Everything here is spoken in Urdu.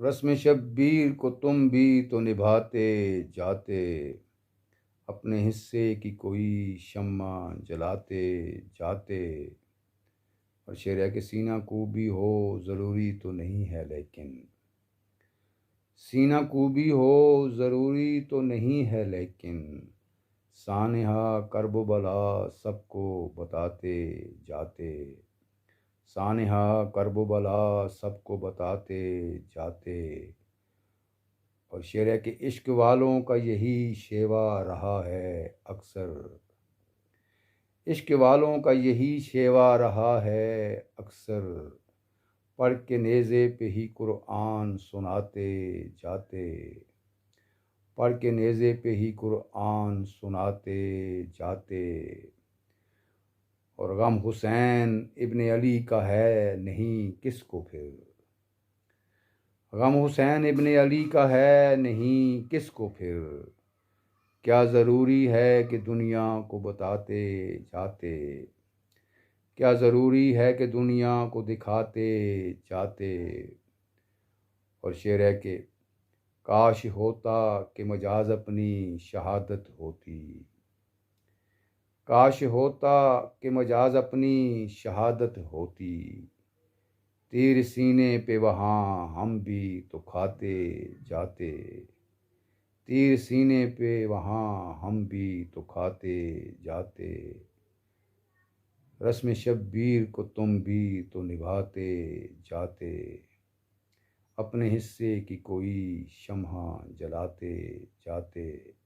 رسم شبیر کو تم بھی تو نبھاتے جاتے، اپنے حصے کی کوئی شمع جلاتے جاتے۔ اور شعر ہے کہ سینہ کوبی ہو ضروری تو نہیں ہے لیکن، سینہ کوبی ہو ضروری تو نہیں ہے لیکن، سانحہ کرب و بلا سب کو بتاتے جاتے، سانحہ کرب و بلا سب کو بتاتے جاتے۔ اور شعر ہے کہ عشق والوں کا یہی شیوا رہا ہے اکثر، عشق والوں کا یہی شیوا رہا ہے اکثر، پڑھ کے نیزے پہ ہی قرآن سناتے جاتے، پڑھ کے نیزے پہ ہی قرآن سناتے جاتے۔ اور غم حسین ابن علی کا ہے نہیں کس کو پھر، غم حسین ابن علی کا ہے نہیں کس کو پھر، کیا ضروری ہے کہ دنیا کو بتاتے جاتے، کیا ضروری ہے کہ دنیا کو دکھاتے جاتے۔ اور شعر ہے کہ کاش ہوتا کہ مجاز اپنی شہادت ہوتی، کاش ہوتا کہ مجاز اپنی شہادت ہوتی، تیر سینے پہ وہاں ہم بھی تو کھاتے جاتے، تیر سینے پہ وہاں ہم بھی تو کھاتے جاتے۔ رسم شبیر کو تم بھی تو نبھاتے جاتے، اپنے حصے کی کوئی شمع جلاتے جاتے۔